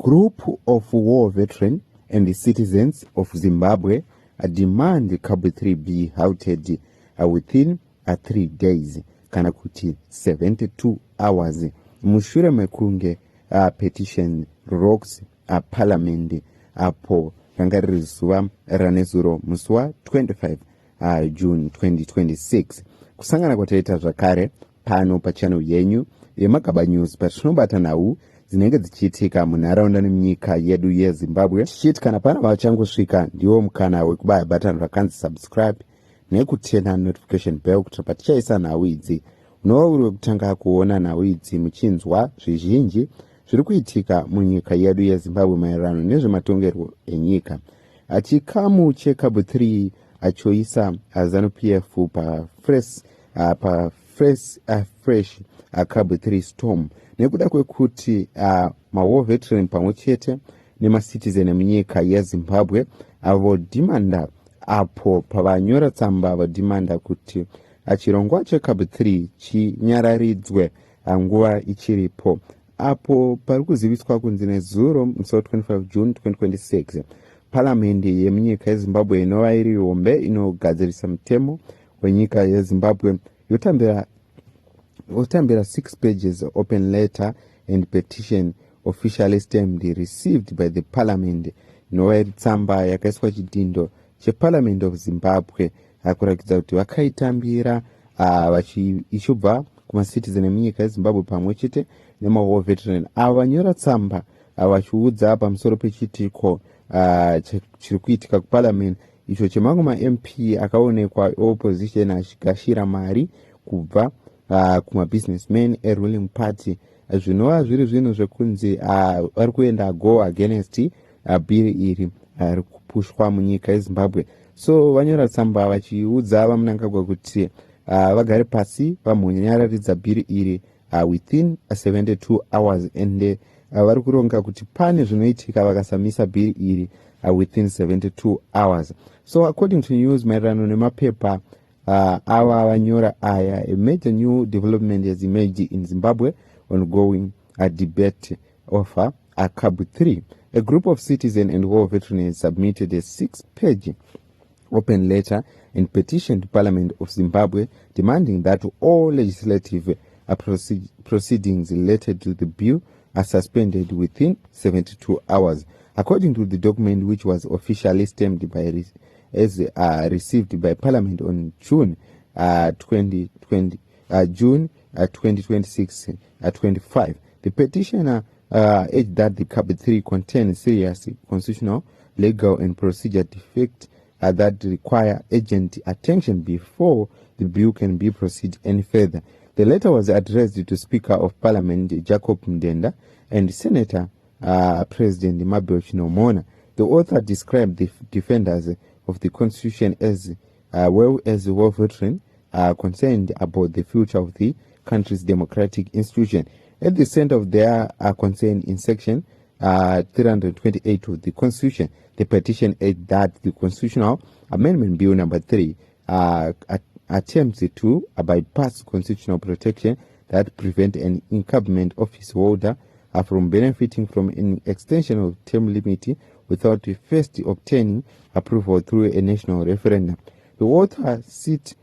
group of war veterans and the citizens of Zimbabwe demand CAB3 be halted within 3 days, kana kuti 72 hours. Mushure mekunge petition rocks parliament apo ranga riri zuva ranezuro musi wa 25 June 2026. Kusangana kwataita zvakare pano pachannel yenyu yeMagaba News patinobata nhau dzinenge dzichiitika munharaunda nemunyika yedu yeZimbabwe. Tichiti kana pana vachangosvika ndiwo mukana wekubaya button rakanzi subscribe nekutena notification bell kuti patichaisa nhau idzi unova uri wekutanga kuona nhau idzi muchinzwa zvizhinji zviri kuitika munyika yedu yeZimbabwe maererano nezvematongerwo enyika. Chikamu cheCAB3 achoisa ZANU-PF fresh CAB3 storm nekuda kwekuti mawar veteran pamwe chete nemacitizen emunyika yeZimbabwe vodhimanda apo pavanyora tsamba vodhimanda kuti chirongwa cheCAB3 chinyararidzwe nguva ichiripo. Apo pari kuziviswa kunzi nezuro musi wa 25 June 2026 parliamendi yemunyika yeZimbabwe inova iri hombe inogadzirisa mutemo wenyika yeZimbabwe yotambira 6 pages open letter and petition officially stamped received by the parliament. Inova iri tsamba yakaiswa chidindo cheparliament of Zimbabwe kurakidza kuti vakaitambira ichibva kumacitizen emunyika yeZimbabwe pamwe chete nemawar veteran ava vanyora tsamba vachiudza pamusoro pechitiko chiri kuitika kuparliament icho chemamwe maMP akaonekwa opposition achigashira mari kubva kumabusinessmen eruling party zvinova zviri zvinhu zvekunzi vari kuenda go against bhiri iri riri kupushwa munyika yeZimbabwe. So vanyora tsamba vachiudza vaMnangagwa kuti vagare pasi vamhonyararidza bhiri iri within 72 hours and vari kuronga kuti pane zvinoitika vakasamisa bhiri iri within 72 hours. So according to news maererano nemapepa ava vanyora aya, a major new development has emerged in Zimbabwe ongoing debate over CAB3. A group of citizens and war veterans submitted a 6-page open letter and petition to Parliament of Zimbabwe demanding that all legislative proceedings related to the bill are suspended within 72 hours. According to the document, which was officially stamped received by Parliament on June 2026 25, the petitioner urged that the CAB3 contains serious constitutional, legal and procedure defects that require urgent attention before the bill can be proceeded any further. The letter was addressed to Speaker of Parliament Jacob Mdenda and Senator President Mabel Chinomona. The author described the defenders of the Constitution as well as war veterans concerned about the future of the country's democratic institution. At the center of their concern in section 328 of the Constitution, the petition urged that the Constitutional Amendment Bill number 3 attempts to bypass constitutional protection that prevent an incumbent office holder from benefiting from an extension of term limit without first obtaining approval through a national referendum. The author cites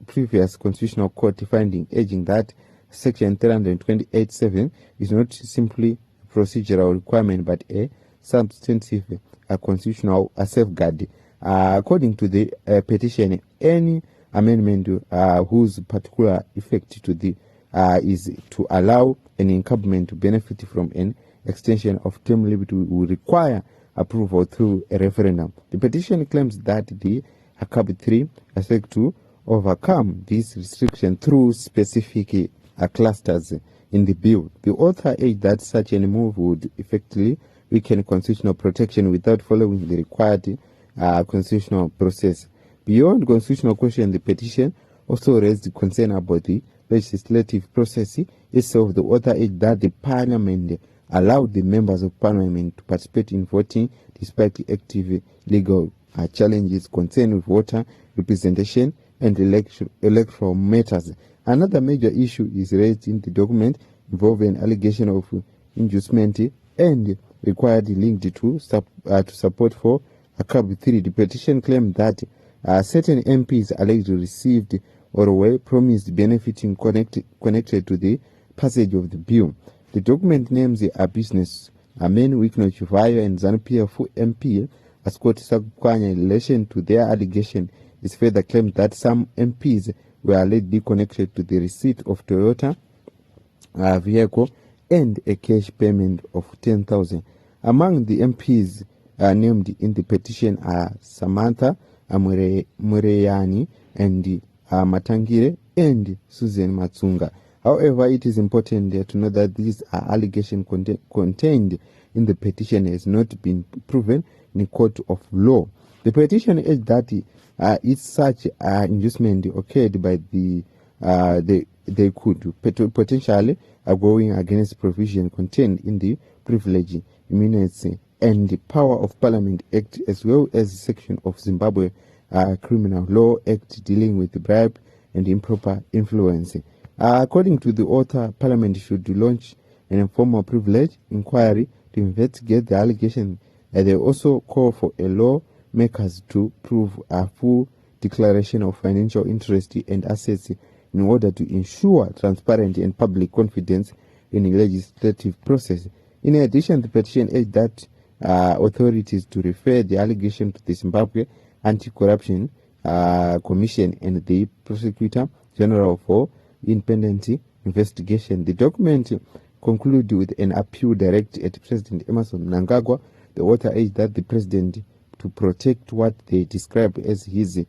previous constitutional court finding urging that section 328(7) is not simply a procedural requirement but a substantive constitutional safeguard. According to the petition, any amendment whose particular effect to the is to allow an incumbent to benefit from an extension of term limit will require approval through a referendum. The petition claims that the CAB3 has to overcome this restriction through specific clusters in the bill. The author urged that such a move would effectively weaken constitutional protection without following the required constitutional process. Beyond constitutional question, the petition also raised concern about the legislative process itself. The author urged that the Parliament allowed the members of Parliament to participate in voting despite active legal challenges concerned with voter representation and electoral matters. Another major issue is raised in the document involving allegation of inducement and required linked to support for a CAB3. The petition claimed that certain MPs allegedly received or were promised benefiting connected to the passage of the bill. The document names a business Amen Wikno Chivayo and ZANU-PF MP Scott Sakukwanya in relation to their allegation. Is further claimed that some MPs were allegedly connected to the receipt of Toyota vehicle and a cash payment of 10,000. Among the MPs named in the petition are Samantha Mureyani and Matangire and Susan Matsunga. However, it is important to know that these allegations contained in the petition has not been proven in a court of law. The petition is that if such inducement occurred by they could potentially going against provision contained in the Privilege, Immunity and the Power of Parliament Act, as well as section of Zimbabwe Criminal Law Act dealing with bribe and improper influence. According to the author, Parliament should launch an informal privilege inquiry to investigate the allegation. They also call for lawmakers to prove a full declaration of financial interest and assets in order to ensure transparent and public confidence in the legislative process. In addition, the petition urged that authorities to refer the allegation to the Zimbabwe Anti-Corruption Commission and the Prosecutor General for independent investigation. The document concluded with an appeal directed at President Emerson Mnangagwa. The author urged that the president to protect what they describe as his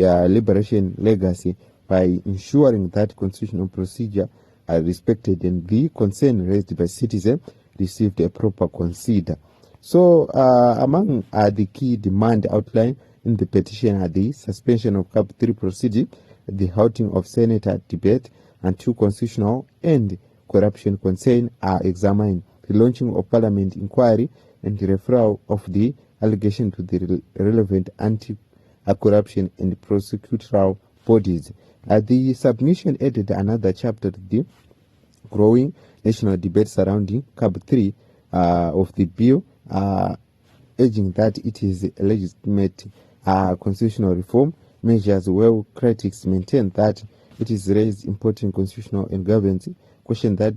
liberation legacy by ensuring that constitutional procedure are respected and the concern raised by citizens received a proper consider. So among the key demand outlined in the petition are the suspension of CAB3 proceeding, the halting of Senator debate, and two constitutional and corruption concerns are examined, the launching of Parliament inquiry and the referral of the allegation to the relevant anti-corruption and prosecutorial bodies. The submission added another chapter to the growing national debate surrounding CAB3 of the bill, urging that it is a legitimate constitutional reform measures, where critics maintain that it is raised important constitutional and governance questions that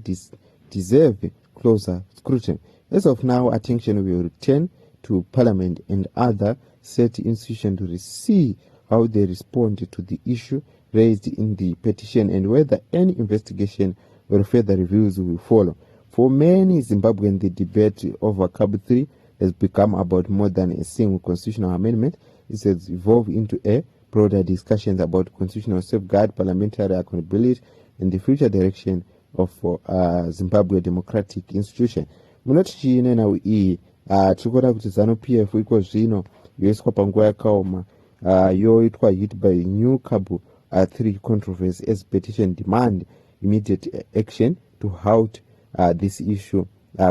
deserve closer scrutiny. As of now, attention will return to Parliament and other state institutions to see how they respond to the issue raised in the petition and whether any investigation or further reviews will follow. For many Zimbabweans, the debate over CAB3 has become about more than a single constitutional amendment. It has evolved into a broader discussions about constitutional safeguard, parliamentary accountability, and the future direction of Zimbabwe democratic institution. Munoti chiine nawo iyi tikuona kuti ZANU-PF iko zvino yoiswa panguva yakaoma yoitwa hit by new CAB3 controversy as petition demand immediate action to halt this issue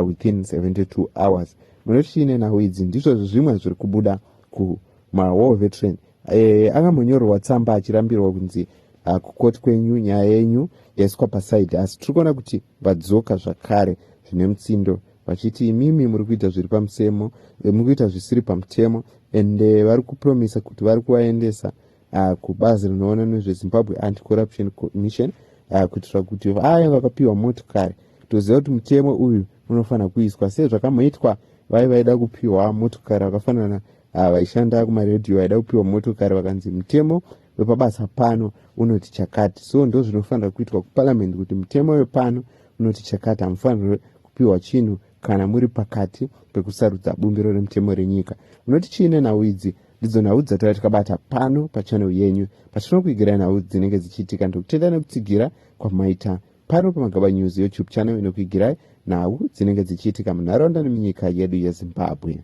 within 72 hours. Munoti chiine nawo idzi ndizvo zvimwe zviri kubuda kuma-war veteran akamonyorwa tsamba achirambirwa kunzi kukoti kwenyu nyaya yenyu yaiswa pasaidi, asi tiri kuona kuti vadzoka zvakare zvine mutsindo vachiti imimi muri kuita zviri pamutemo, muri kuita zvisiri pamutemo, ende vari kupromisa kuti vari kuvaendesa kubazi rinoona nezveZimbabwe Anti-Corruption Commission kuitira kuti vaya vakapiwa motikari toziva kuti mutemo uyu unofanira kuiswa sezvakamoitwa vai vaida kupiwa motikari vakafanana vaishanda kumaredhiyo vaida kupiwa motokari vakanzi mutemo wepabasa pano unoti chakati. So ndo zvinofanira kuitwa kuparliament kuti mutemo wepano unoti chakati, hamufaniri kupiwa chinhu kana muri pakati pekusarudza bumbiro remutemo renyika. Unoti chiine nhau idzi ndidzo nhau dzatova tikabata pano pachannel yenyu patinokuigirai nhau dzinenge dzichiitika ndokutenda nekutsigira kwamaita pano paMagaba News YouTube channel inokuigirai nhau dzinenge dzichiitika munharaunda nemunyika yedu yeZimbabwe.